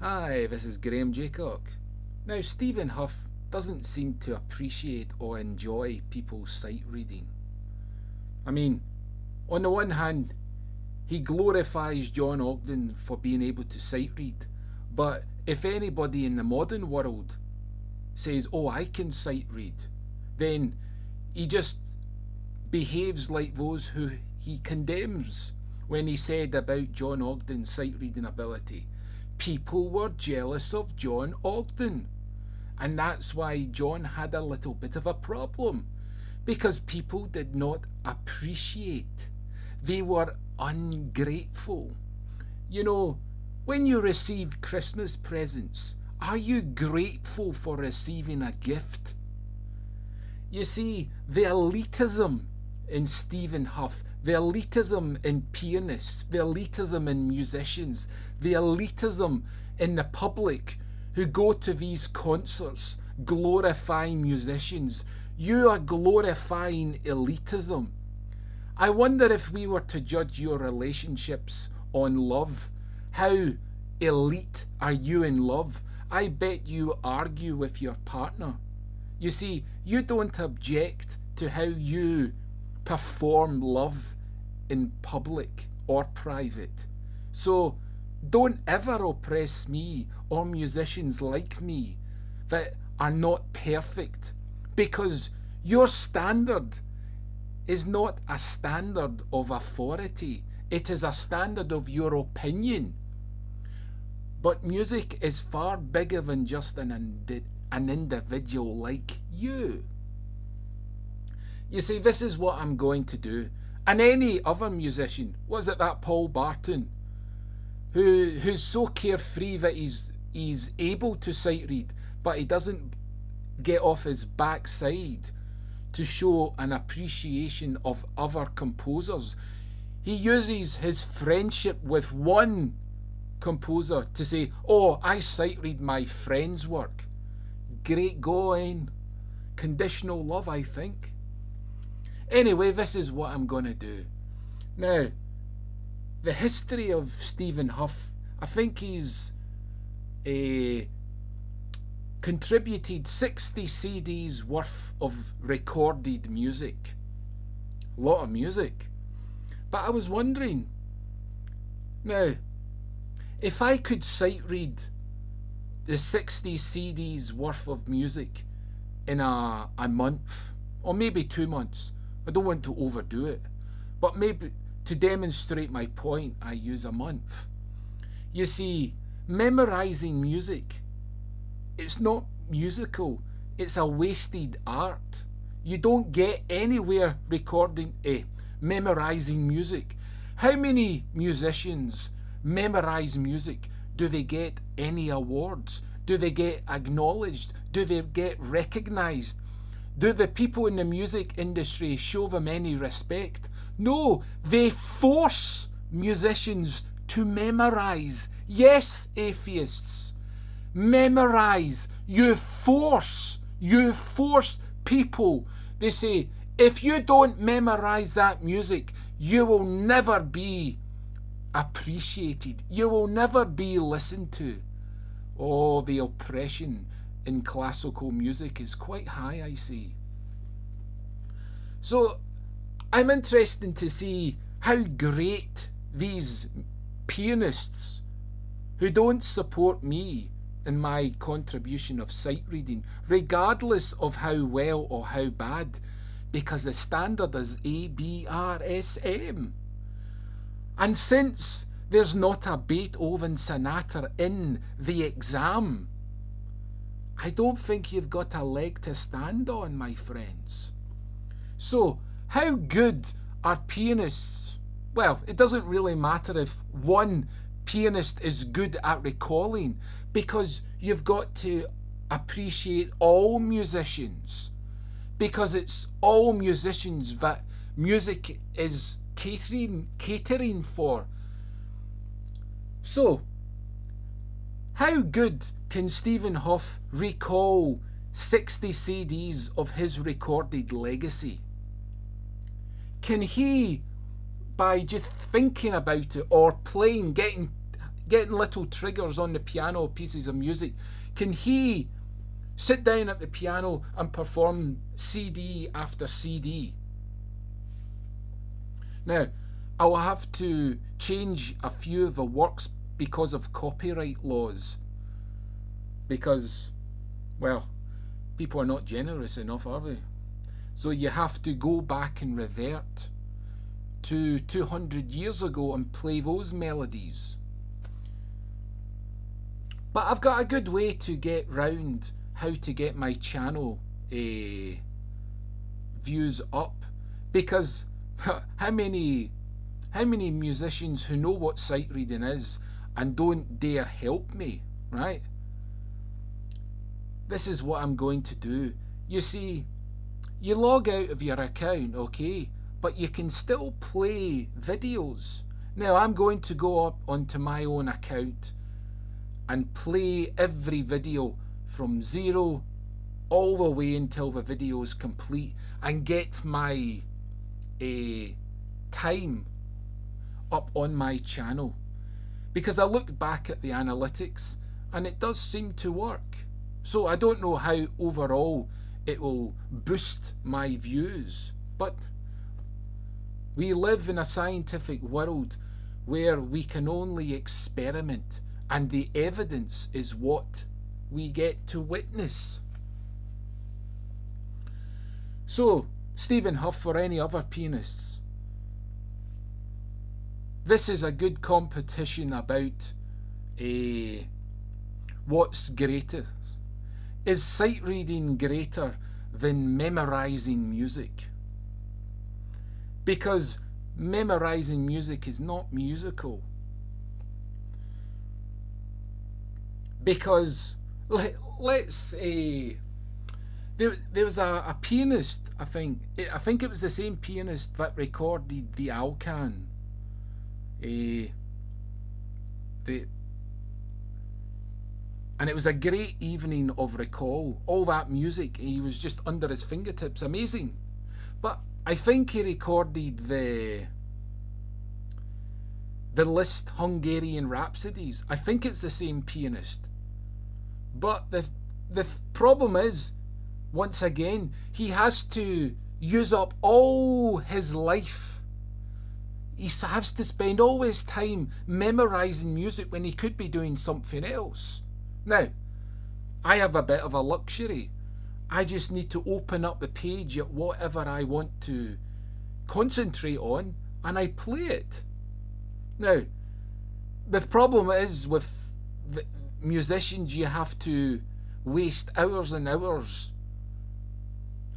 Hi, this is Graham Jeacocke. Now, Stephen Hough doesn't seem to appreciate or enjoy people's sight reading. I mean, on the one hand, he glorifies John Ogden for being able to sight read, but if anybody in the modern world says, "Oh, I can sight read," then he just behaves like those who he condemns when he said about John Ogden's sight reading ability. People were jealous of John Ogden, and that's why John had a little bit of a problem, because people did not appreciate. They were ungrateful. You know, when you receive Christmas presents, are you grateful for receiving a gift? You see, the elitism in Stephen Hough, the elitism in pianists, the elitism in musicians, the elitism in the public who go to these concerts glorifying musicians, you are glorifying elitism. I wonder if we were to judge your relationships on love, how elite are you in love? I bet you argue with your partner. You see, you don't object to how you perform love in public or private. So don't ever oppress me or musicians like me that are not perfect, because your standard is not a standard of authority. It is a standard of your opinion. But music is far bigger than just an individual like you. You see, this is what I'm going to do. And any other musician, was it that Paul Barton, who's so carefree that he's able to sight read, but he doesn't get off his backside to show an appreciation of other composers. He uses his friendship with one composer to say, "Oh, I sight read my friend's work." Great going. Conditional love, I think. Anyway, this is what I'm going to do. Now, the history of Stephen Hough, I think he's contributed 60 CDs worth of recorded music. A lot of music. But I was wondering, now, if I could sight read the 60 CDs worth of music in a month, or maybe 2 months, I don't want to overdo it, but maybe to demonstrate my point, I use a month. You see, memorizing music, it's not musical, it's a wasted art. You don't get anywhere memorizing music. How many musicians memorize music? Do they get any awards? Do they get acknowledged? Do they get recognized? Do the people in the music industry show them any respect? No, they force musicians to memorize. Yes, atheists, memorize. You force people. They say, if you don't memorize that music, you will never be appreciated. You will never be listened to. Oh, the oppression in classical music is quite high, I see. So I'm interested to see how great these pianists who don't support me in my contribution of sight reading, regardless of how well or how bad, because the standard is ABRSM. And since there's not a Beethoven sonata in the exam, I don't think you've got a leg to stand on, my friends. So, how good are pianists? Well, it doesn't really matter if one pianist is good at recalling, because you've got to appreciate all musicians, because it's all musicians that music is catering for. So, how good can Stephen Hough recall 60 CDs of his recorded legacy? Can he, by just thinking about it or playing, getting little triggers on the piano, pieces of music, can he sit down at the piano and perform CD after CD? Now, I will have to change a few of the works because of copyright laws. Because, well, people are not generous enough, are they? So you have to go back and revert to 200 years ago and play those melodies. But I've got a good way to get round how to get my channel views up, because how many musicians who know what sight reading is and don't dare help me, right? This is what I'm going to do. You see, you log out of your account, okay, but you can still play videos. Now I'm going to go up onto my own account and play every video from 0 all the way until the video is complete, and get my time up on my channel, because I looked back at the analytics and it does seem to work. So I don't know how overall it will boost my views, but we live in a scientific world where we can only experiment, and the evidence is what we get to witness. So, Stephen Houghs or any other pianists, this is a good competition about what's greater. Is sight reading greater than memorizing music? Because memorizing music is not musical. Because let's say there was a pianist, I think it was the same pianist that recorded the Alcan. And it was a great evening of recall. All that music, he was just under his fingertips. Amazing. But I think he recorded the Liszt Hungarian Rhapsodies. I think it's the same pianist. But the problem is, once again, he has to use up all his life. He has to spend all his time memorizing music when he could be doing something else. Now, I have a bit of a luxury. I just need to open up the page at whatever I want to concentrate on, and I play it. Now, the problem is with the musicians, you have to waste hours and hours,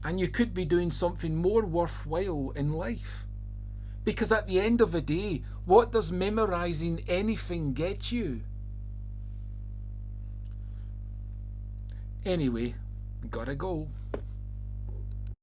and you could be doing something more worthwhile in life. Because at the end of the day, what does memorizing anything get you? Anyway, gotta go.